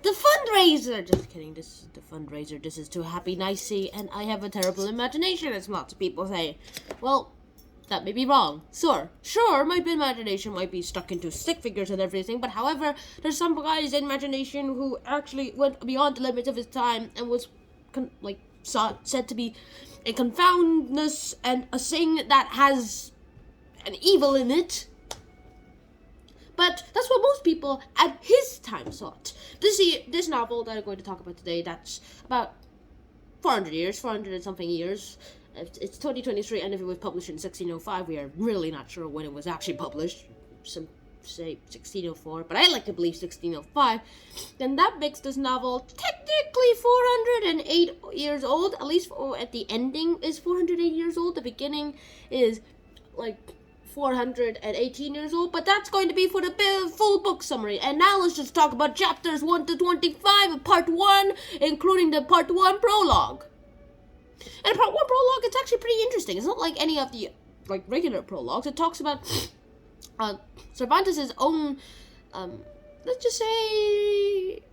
The fundraiser! Just kidding, this is the fundraiser. This is too happy nicey, and I have a terrible imagination, as lots of people say. Well, that may be wrong. Sure, my imagination might be stuck into stick figures and everything, but however, there's some guy's imagination who actually went beyond the limits of his time and was, said to be a confoundness and a thing that has an evil in it. But that's what most people at his time thought. This novel that I'm going to talk about today, that's about 400 and something years. It's 2023, and if it was published in 1605, we are really not sure when it was actually published. Some say 1604, but I like to believe 1605. Then that makes this novel technically 408 years old. At least at the ending is 408 years old. The beginning is 418 years old, but that's going to be for the full book summary. And now let's just talk about chapters 1 to 25 of part 1, including the part 1 prologue. And part 1 prologue, it's actually pretty interesting. It's not like any of the regular prologues. It talks about Cervantes' own, let's just say,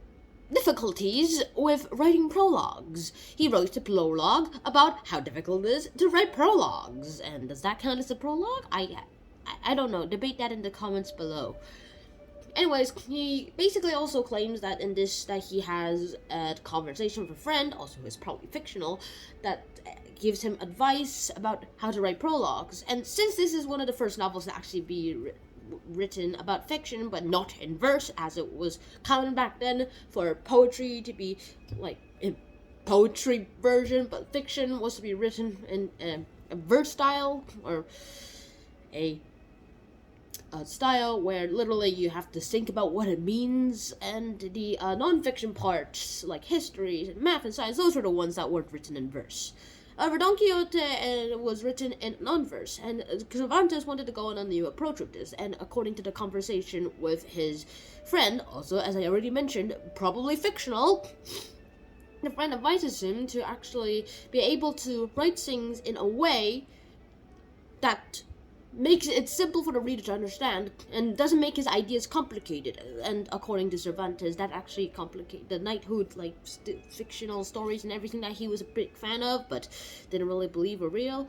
difficulties with writing prologues. He wrote a prologue about how difficult it is to write prologues. And does that count as a prologue? I don't know. Debate that in the comments below. Anyways, he basically also claims that in this, that he has a conversation with a friend, also who is probably fictional, that gives him advice about how to write prologues. And since this is one of the first novels to actually be written about fiction, but not in verse, as it was common back then for poetry to be in poetry version, but fiction was to be written in a verse style, or a style where literally you have to think about what it means, and the non-fiction parts, like history and math and science, those were the ones that weren't written in verse. However, Don Quixote was written in non-verse, and Cervantes wanted to go on a new approach with this, and according to the conversation with his friend, also, as I already mentioned, probably fictional, the friend advises him to actually be able to write things in a way that makes it simple for the reader to understand, and doesn't make his ideas complicated. And according to Cervantes, that actually complicated the knighthood, fictional stories and everything that he was a big fan of, but didn't really believe were real.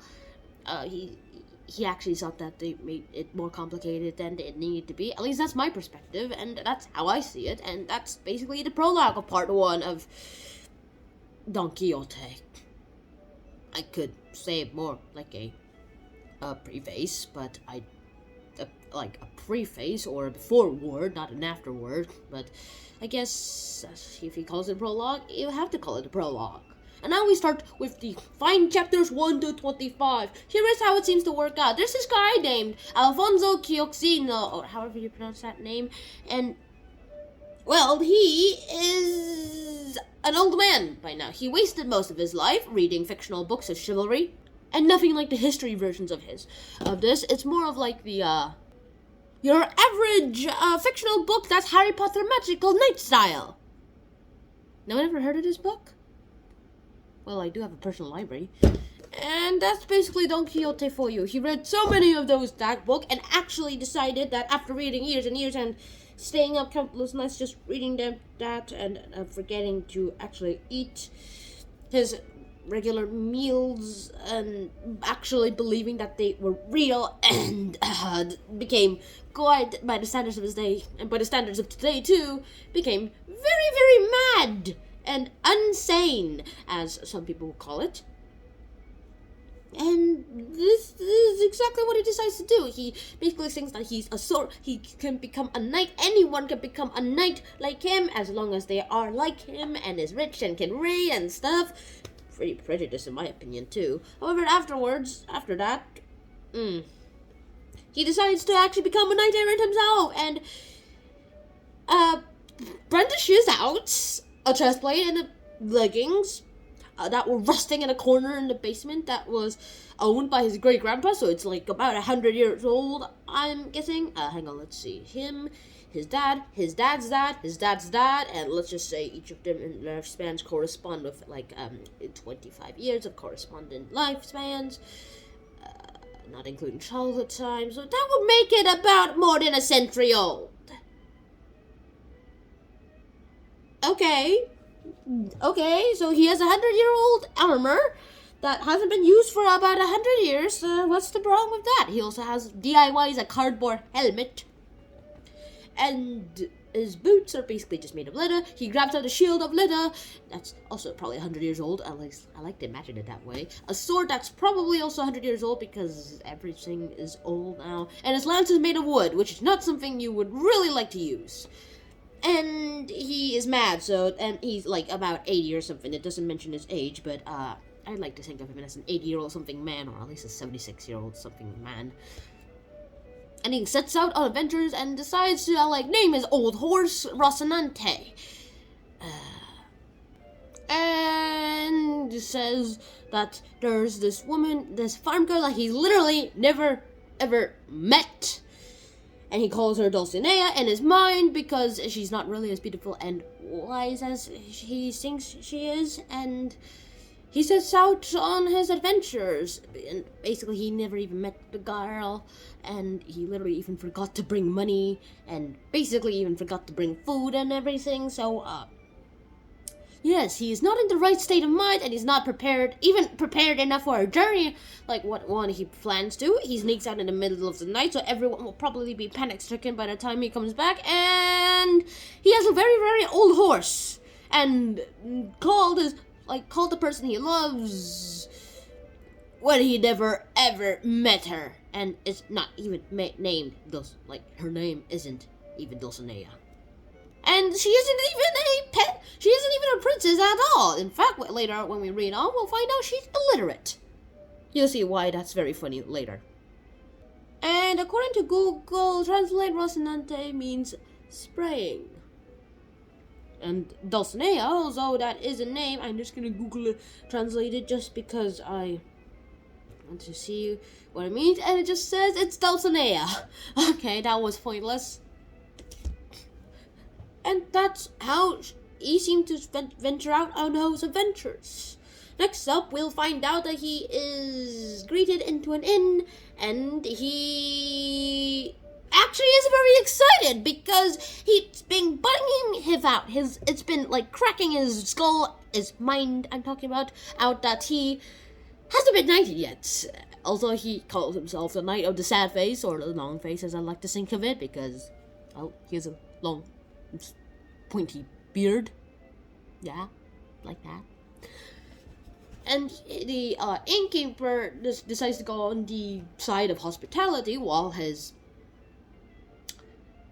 He actually thought that they made it more complicated than it needed to be. At least that's my perspective, and that's how I see it. And that's basically the prologue of part 1 of Don Quixote. I could say it more like a preface, but a preface or a foreword, not an afterword. But I guess if he calls it a prologue, you have to call it a prologue. And now we start with the fine chapters 1 to 25. Here is how it seems to work out. There's this guy named Alfonso Quioxino, or however you pronounce that name, and well, he is an old man by now. He wasted most of his life reading fictional books of chivalry, and nothing like the history versions of this. It's more of like the, your average, fictional book that's Harry Potter magical knight style. No one ever heard of this book? Well, I do have a personal library. And that's basically Don Quixote for you. He read so many of that book, and actually decided that after reading years and years and staying up countless nights just reading that and forgetting to actually eat his regular meals and actually believing that they were real, and became quite, by the standards of his day, and by the standards of today too, became very, very mad and insane, as some people will call it. And this is exactly what he decides to do. He basically thinks that he can become a knight. Anyone can become a knight like him, as long as they are like him and is rich and can read and stuff. Pretty prejudiced in my opinion too. However, after that, he decides to actually become a knight errant himself, and brandishes out a chestplate and leggings that were rusting in a corner in the basement that was owned by his great grandpa, so it's like about 100 years old, I'm guessing. Hang on, let's see. Him, his dad, his dad's dad, his dad's dad, and let's just say each of them in lifespans correspond with 25 years of correspondent lifespans, not including childhood time, so that would make it about more than a century old. Okay, so he has 100-year-old armor that hasn't been used for about 100 years. What's the problem with that? He also has DIYs a cardboard helmet. And his boots are basically just made of leather. He grabs out a shield of leather that's also probably 100 years old. At least I like to imagine it that way. A sword that's probably also 100 years old because everything is old now. And his lance is made of wood, which is not something you would really like to use. And he is mad, and he's like about 80 or something. It doesn't mention his age, but I'd like to think of him as an 80-year-old something man, or at least a 76-year-old something man. And he sets out on adventures and decides to, name his old horse Rocinante. And says that there's this woman, this farm girl that he literally never, ever met. And he calls her Dulcinea in his mind because she's not really as beautiful and wise as he thinks she is. And he sets out on his adventures. And basically, he never even met the girl. And he literally even forgot to bring money. And basically even forgot to bring food and everything. So, yes, he is not in the right state of mind. And he's not prepared enough for a journey like what one he plans to. He sneaks out in the middle of the night. So everyone will probably be panic-stricken by the time he comes back. And he has a very, very old horse. And called the person he loves when he never ever met her, and it's not even named her name isn't even Dulcinea, and she isn't even a pet. She isn't even a princess at all. In fact, later when we read on, we'll find out she's illiterate. You'll see why that's very funny later. And according to Google Translate, Rocinante means spraying. And Dulcinea, although that is a name, I'm just gonna Google translate it just because I want to see what it means, and it just says it's Dulcinea. Okay, that was pointless. And that's how he seemed to venture out on those adventures. Next up, we'll find out that he is greeted into an inn, and he actually is very excited because he's been bugging him out. It's been cracking his skull, his mind, I'm talking about, out that he hasn't been knighted yet. Although he calls himself the Knight of the Sad Face, or the Long Face as I like to think of it, because, he has a long, pointy beard. Yeah, like that. And the innkeeper decides to go on the side of hospitality while his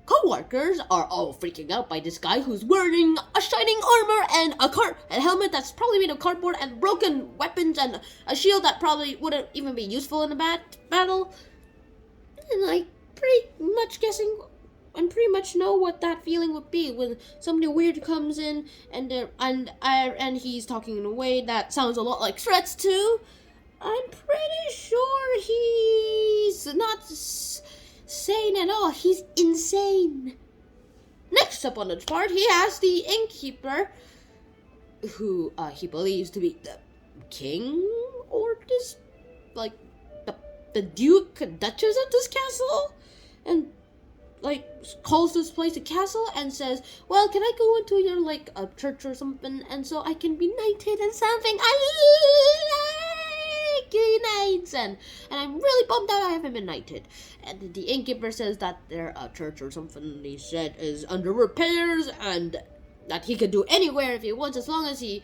co-workers are all freaking out by this guy who's wearing a shining armor and a helmet that's probably made of cardboard and broken weapons and a shield that probably wouldn't even be useful in a battle. And pretty much know what that feeling would be when somebody weird comes in and he's talking in a way that sounds a lot like threats too. I'm pretty sure he's not sane at all. He's insane. Next up on the chart, he has the innkeeper, who he believes to be the king, or just the duke and duchess of this castle, and calls this place a castle and says, well, can I go into your a church or something, and so I can be knighted and something. I like knights, and I'm really bummed out I haven't been knighted. And the innkeeper says that their church or something, he said, is under repairs, and that he could do anywhere if he wants, as long as he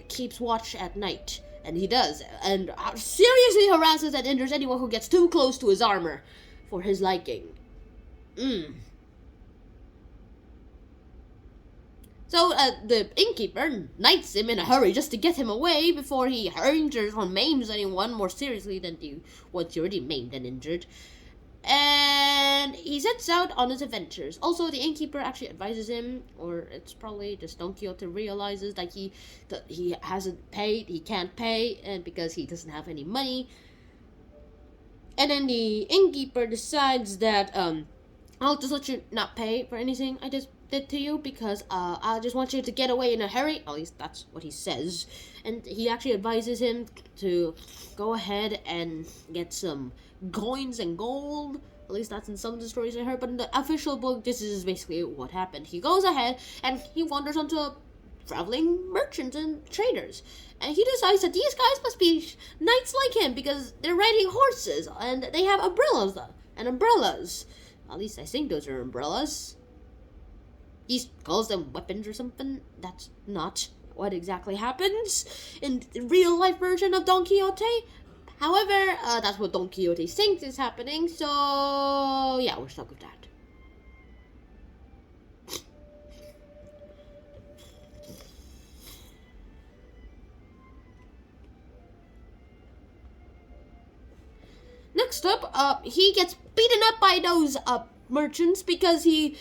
keeps watch at night. And he does, and seriously harasses and injures anyone who gets too close to his armor for his liking. So the innkeeper knights him in a hurry just to get him away before he injures or maims anyone more seriously than the ones already maimed and injured. And he sets out on his adventures. Also, the innkeeper actually advises him, or it's probably just Don Quixote realizes that he hasn't paid, he can't pay, and because he doesn't have any money. And then the innkeeper decides that I'll just let you not pay for anything I just did to you, because I just want you to get away in a hurry. At least that's what he says. And he actually advises him to go ahead and get some coins and gold At least that's in some of the stories I heard, but in the official book, this is basically what happened. He goes ahead and he wanders onto traveling merchants and traders. And he decides that these guys must be knights like him because they're riding horses and they have umbrellas. At least I think those are umbrellas. He calls them weapons or something. That's not what exactly happens in the real life version of Don Quixote. However, that's what Don Quixote thinks is happening, so yeah, we're stuck with that. Next up, he gets beaten up by those merchants because he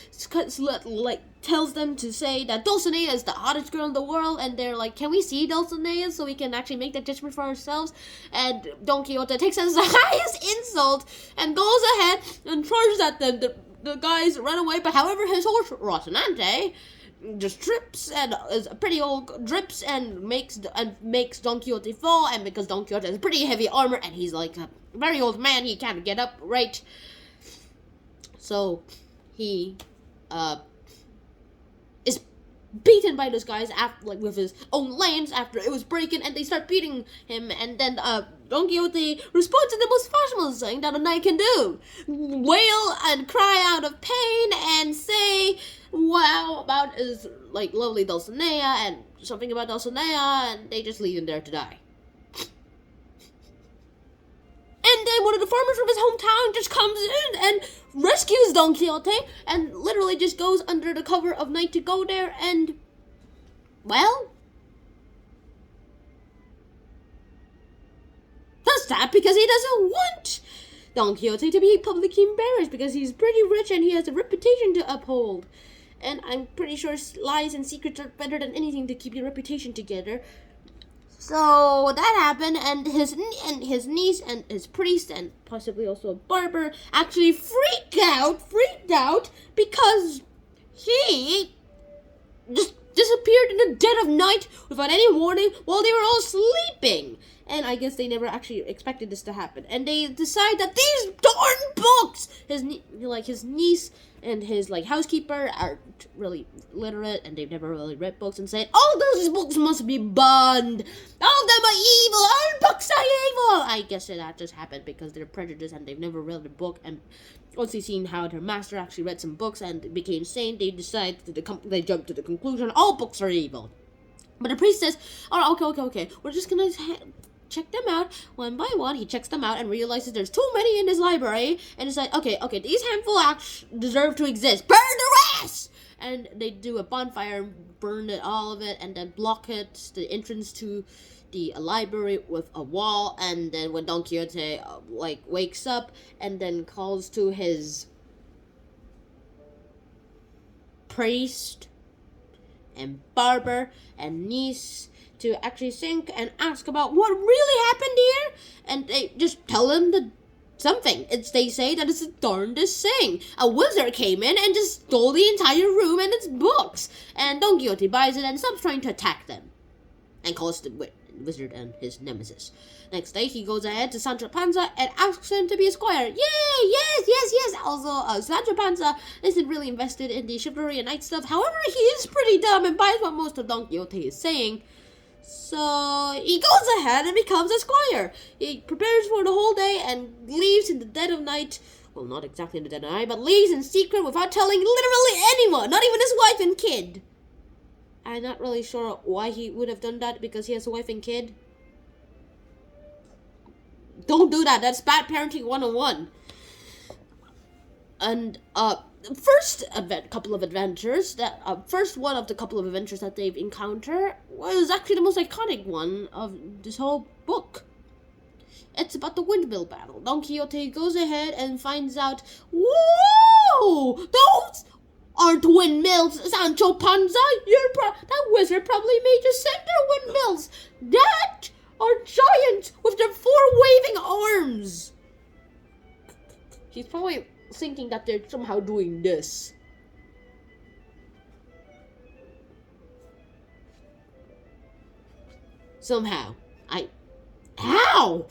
tells them to say that Dulcinea is the hottest girl in the world, and they're like, can we see Dulcinea so we can actually make that judgment for ourselves? And Don Quixote takes it as the highest insult and goes ahead and charges at them. The guys run away, but however his horse Rocinante just trips and is pretty old, drips and makes Don Quixote fall, and because Don Quixote has pretty heavy armor and he's like a very old man, he can't get up right. So he is beaten by those guys after, with his own lance after it was breaking, and they start beating him, and then Don Quixote responds in the most fashionable thing that a knight can do: wail and cry out of pain and say wow about his lovely Dulcinea and something about Dulcinea, and they just leave him there to die. And then one of the farmers from his hometown just comes in and rescues Don Quixote and literally just goes under the cover of night to go there, and, well, does that because he doesn't want Don Quixote to be publicly embarrassed because he's pretty rich and he has a reputation to uphold. And I'm pretty sure lies and secrets are better than anything to keep your reputation together. So that happened, and his niece and his priest and possibly also a barber actually freaked out because he just disappeared in the dead of night without any warning while they were all sleeping. And I guess they never actually expected this to happen. And they decide that these darn books, his niece and his housekeeper aren't really literate and they've never really read books, and said, all those books must be burned. All of them are evil. All books are evil. I guess that just happened because they're prejudiced and they've never read a book, and once they've seen how their master actually read some books and became sane, they decide they jump to the conclusion all books are evil. But the priest says, all right, okay, we're just gonna check them out one by one. He checks them out and realizes there's too many in his library, and it's like, okay, these handful deserve to exist. Burn the rest! And they do a bonfire and burn all of it, and then block the entrance to the library with a wall. And then when Don Quixote wakes up and then calls to his priest and barber and niece to actually think and ask about what really happened here, and they just tell him something. They say that it's the darndest thing. A wizard came in and just stole the entire room and its books, and Don Quixote buys it and stops trying to attack them, and calls the wizard and his nemesis. Next day, he goes ahead to Sancho Panza and asks him to be a squire. Yay! Yes! Also, Sancho Panza isn't really invested in the chivalry and knight stuff. However, he is pretty dumb and buys what most of Don Quixote is saying. So he goes ahead and becomes a squire. He prepares for the whole day and leaves in the dead of night. Well, not exactly in the dead of night, but leaves in secret without telling literally anyone, not even his wife and kid. I'm not really sure why he would have done that, because he has a wife and kid. Don't do that. That's bad parenting 101. And first couple of adventures first one of the couple of adventures that they've encountered was actually the most iconic one of this whole book. It's about the windmill battle. Don Quixote goes ahead and finds out, whoa, those aren't windmills, Sancho Panza. That wizard probably made you center windmills. That are giants with their 4 waving arms. He's probably thinking that they're somehow doing this. Somehow. How?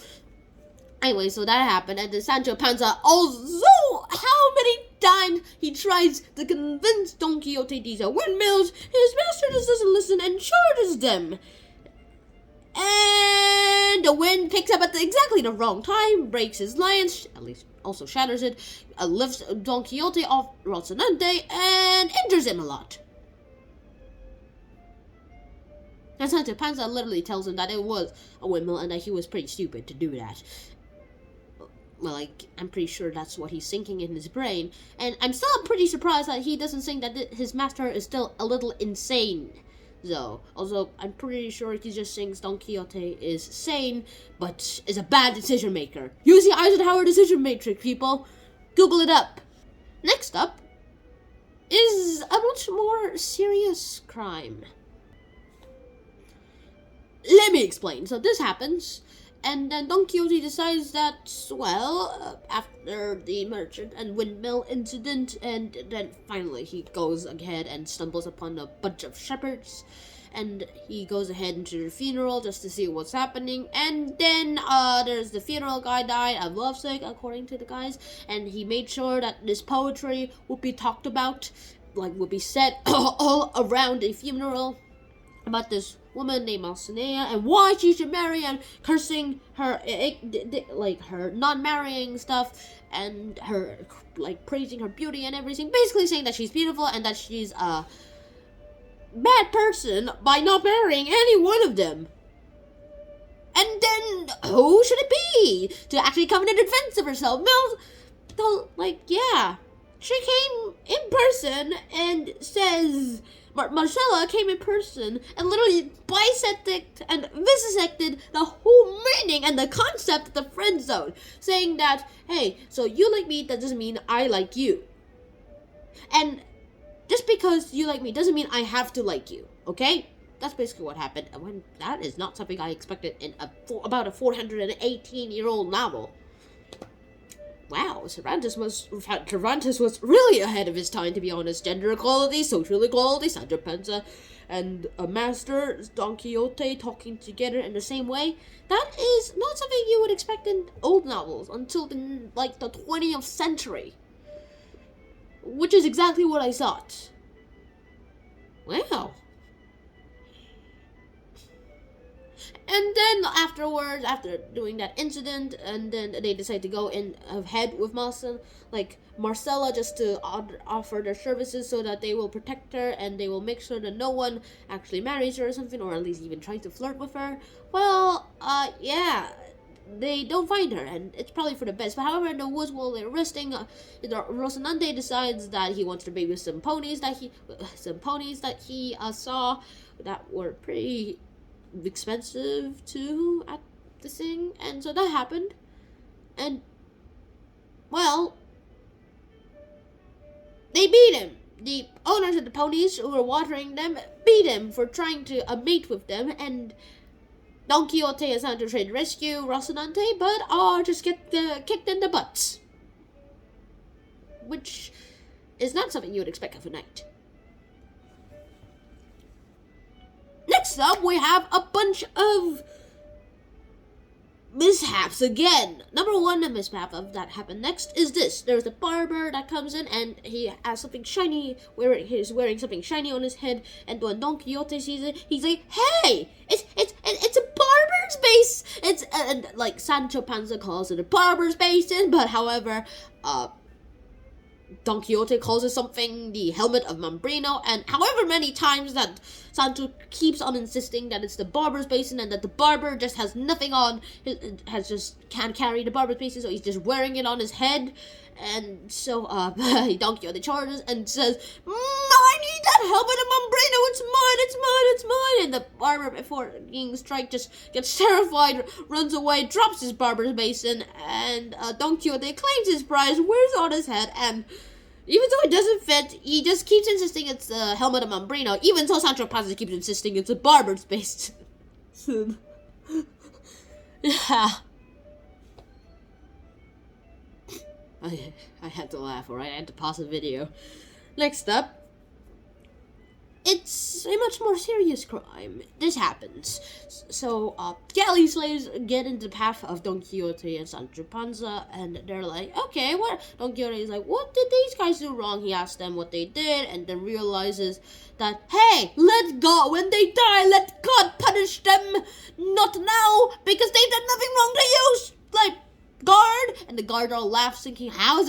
Anyway, so that happened, and then Sancho Panza also how many times he tries to convince Don Quixote these are windmills, his master just doesn't listen and charges them. And the wind picks up at exactly the wrong time, breaks his lance, at least also shatters it, lifts Don Quixote off Rocinante, and injures him a lot. And Sancho Panza literally tells him that it was a windmill and that he was pretty stupid to do that. Well, I'm pretty sure that's what he's thinking in his brain. And I'm still pretty surprised that he doesn't think that his master is still a little insane, though. Also, I'm pretty sure he just thinks Don Quixote is sane, but is a bad decision maker. Use the Eisenhower decision matrix, people. Google it up. Next up is a much more serious crime. Let me explain. So this happens, and then Don Quixote decides that, well, after the merchant and windmill incident, and then finally he goes ahead and stumbles upon a bunch of shepherds, and he goes ahead into the funeral just to see what's happening, and then there's the funeral guy died of lovesick, according to the guys, and he made sure that this poetry would be talked about, would be said all around the funeral, about this woman named Alcinea and why she should marry, and cursing her her non-marrying stuff, and her praising her beauty and everything, basically saying that she's beautiful and that she's a bad person by not marrying any one of them. And then who should it be to actually come in defense of herself? Yeah, she came in person and says, Marcella came in person and literally bisected and vivisected the whole meaning and the concept of the friend zone, saying that, hey, so you like me, that doesn't mean I like you. And just because you like me doesn't mean I have to like you, okay? That's basically what happened. And that is not something I expected in about a 418-year-old novel. Wow, Cervantes was really ahead of his time, to be honest. Gender equality, social equality, Sancho Panza and a master, Don Quixote, talking together in the same way. That is not something you would expect in old novels until the 20th century. Which is exactly what I thought. Wow. And then afterwards, after doing that incident, and then they decide to go in ahead with Marcella just to offer their services so that they will protect her and they will make sure that no one actually marries her or something, or at least even tries to flirt with her. Well, yeah, they don't find her, and it's probably for the best. But however, in the woods while they're resting, Rocinante decides that he wants to baby some ponies that he saw that were pretty expensive too at the thing, and so that happened, and well, they beat him. The owners of the ponies who were watering them beat him for trying to mate with them, and Don Quixote and Sancho try to rescue Rocinante, but just get kicked in the butts, which is not something you would expect of a knight. Next up, we have a bunch of mishaps again. Number one mishap that happened next is this. There's a barber that comes in and he has something shiny, he's wearing something shiny on his head, and when Don Quixote sees it, he's like, hey, it's a barber's base. And Sancho Panza calls it a barber's basin, but however, Don Quixote calls it something, the helmet of Mambrino, and however many times that Sancho keeps on insisting that it's the barber's basin and that the barber just has nothing on, can't carry the barber's basin, so he's just wearing it on his head. And so Don Quixote charges and says, I need that helmet of Mambrino, it's mine. And the barber, before being struck, just gets terrified, runs away, drops his barber's basin, and Don Quixote claims his prize, wears it on his head, and even though it doesn't fit, he just keeps insisting it's the helmet of Mambrino, even though Sancho Panza keeps insisting it's a barber's basin. Yeah. I had to laugh, alright? I had to pause the video. Next up, it's is a much more serious crime. This happens. So, galley slaves get into the path of Don Quixote and Sancho Panza, and they're like, okay, what? Don Quixote is like, what did these guys do wrong? He asks them what they did, and then realizes that, hey, let God, when they die, let God punish them. Not now, because they've done nothing wrong to you. Like, guard, and the guard all laughs, thinking, is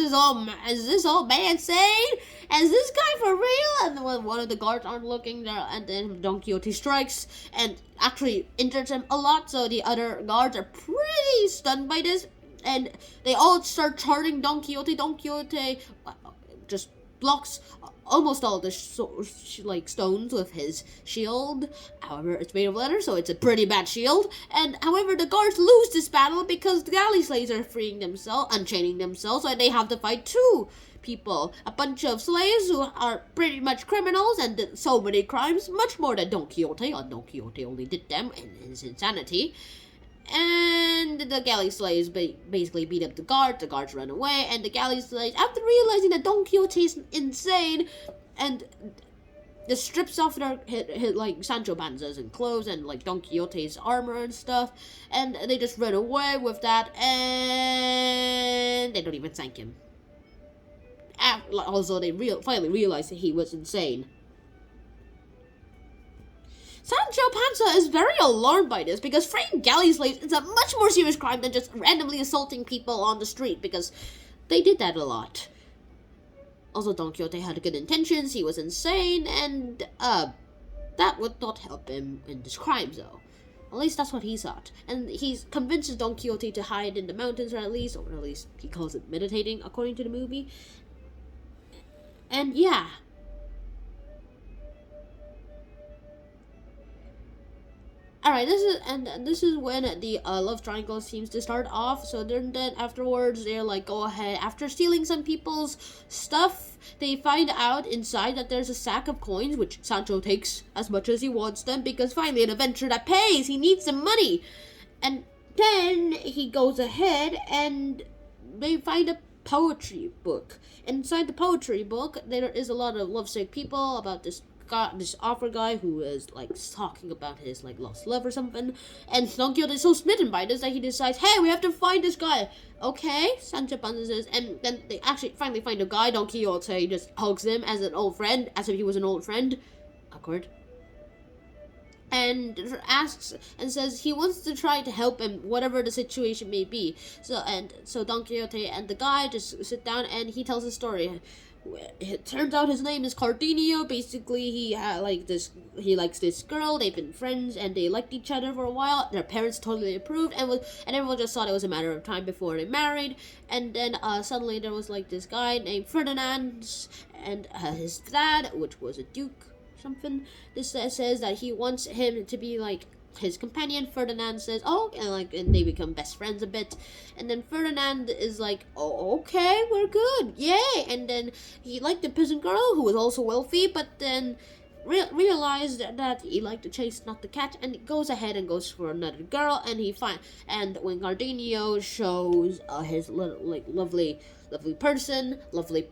this old man insane? Is this guy for real? And when one of the guards aren't looking there, and then Don Quixote strikes and actually injures him a lot, so the other guards are pretty stunned by this, and they all start charging Don Quixote. Don Quixote just blocks almost all the stones with his shield. However, it's made of leather, so it's a pretty bad shield. And however, the guards lose this battle because the galley slaves are freeing themselves, unchaining themselves, so they have to fight two people, a bunch of slaves who are pretty much criminals and did so many crimes, much more than Don Quixote. Don Quixote only did them in his insanity. And the galley slaves basically beat up the guards run away, and the galley slaves, after realizing that Don Quixote is insane, and just strips off their like Sancho Panza's and clothes and like Don Quixote's armor and stuff, and they just run away with that, and they don't even thank him. Also, they finally realized that he was insane. Sancho Panza is very alarmed by this, because freeing galley slaves is a much more serious crime than just randomly assaulting people on the street, because they did that a lot. Also, Don Quixote had good intentions, he was insane, and that would not help him in his crimes, though. At least that's what he thought. And he convinces Don Quixote to hide in the mountains, or at least he calls it meditating, according to the movie. And yeah. Alright, this is when the love triangle seems to start off. So then afterwards, they're like, go ahead. After stealing some people's stuff, they find out inside that there's a sack of coins, which Sancho takes as much as he wants them, because finally an adventure that pays. He needs some money. And then he goes ahead and they find a poetry book. Inside the poetry book, there is a lot of lovesick people about this author guy who is like talking about his like lost love or something, and Don Quixote is so smitten by this that he decides, hey, we have to find this guy. Okay, Sancho Panza says, and then they actually finally find a guy. Don Quixote just hugs him as an old friend, as if he was an old friend. Awkward. And asks and says he wants to try to help him, whatever the situation may be. So Don Quixote and the guy just sit down, and he tells a story. It turns out his name is Cardenio. Basically, he likes this girl. They've been friends and they liked each other for a while. Their parents totally approved, and everyone just thought it was a matter of time before they married. And then suddenly there was like this guy named Ferdinand, and his dad, which was a duke something. This says that he wants him to be like his companion. Ferdinand says, oh, and they become best friends a bit, and then Ferdinand is like, oh, okay, we're good, yay. And then he liked the peasant girl who was also wealthy, but then realized that he liked the chase, not the cat, and he goes ahead and goes for another girl. And when Cardenio shows his lovely person, lovely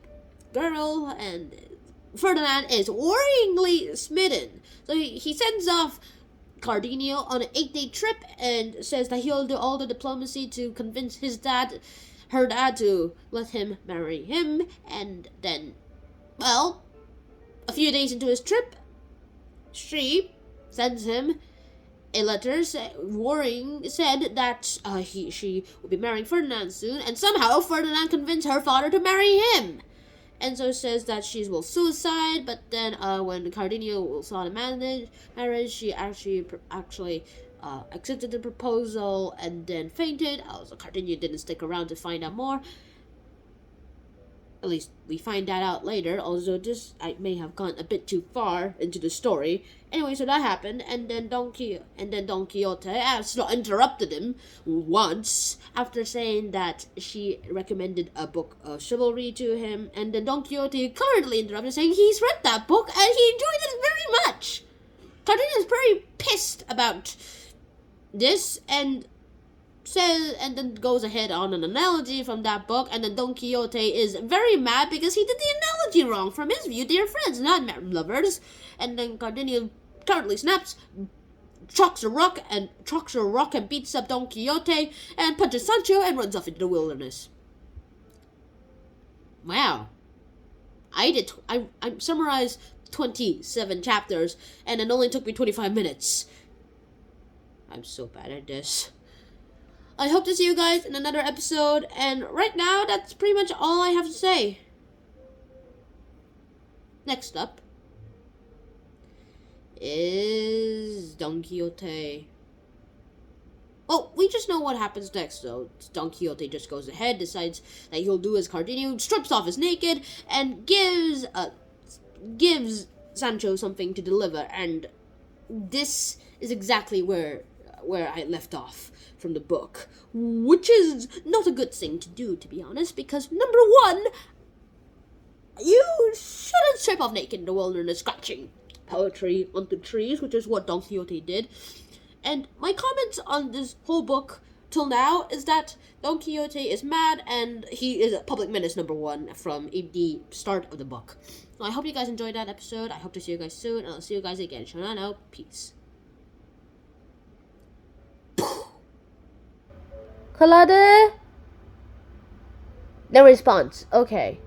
girl, and Ferdinand is worryingly smitten, so he sends off Cardenio on an 8-day trip and says that he'll do all the diplomacy to convince her dad to let him marry him. And then, well, a few days into his trip, she sends him a letter said that she will be marrying Ferdinand soon, and somehow Ferdinand convinced her father to marry him. And so it says that she will suicide, but then when Cardenio saw the marriage, she actually accepted the proposal and then fainted. Also, Cardenio didn't stick around to find out more. At least we find that out later, although I may have gone a bit too far into the story. Anyway, so that happened, and then Don Quixote interrupted him once after saying that she recommended a book of chivalry to him, and then Don Quixote currently interrupted, saying he's read that book and he enjoyed it very much. Cardenio is very pissed about this, and says, and then goes ahead on an analogy from that book, and then Don Quixote is very mad because he did the analogy wrong. From his view, they are friends, not lovers. And then Cardenio currently snaps, chucks a rock and beats up Don Quixote and punches Sancho and runs off into the wilderness. Wow. I summarized 27 chapters, and it only took me 25 minutes. I'm so bad at this. I hope to see you guys in another episode, and right now, that's pretty much all I have to say. Next up is Don Quixote. Oh, we just know what happens next, though. Don Quixote just goes ahead, decides that he'll do as Cardenio, strips off his naked, and gives Sancho something to deliver. And this is exactly where I left off from the book, which is not a good thing to do, to be honest, because number one, you shouldn't strip off naked in the wilderness scratching poetry onto trees, which is what Don Quixote did. And my comments on this whole book till now is that Don Quixote is mad and he is a public menace number one from the start of the book. So I hope you guys enjoyed that episode. I hope to see you guys soon, and I'll see you guys again. Shana, peace. Colada? No response. Okay.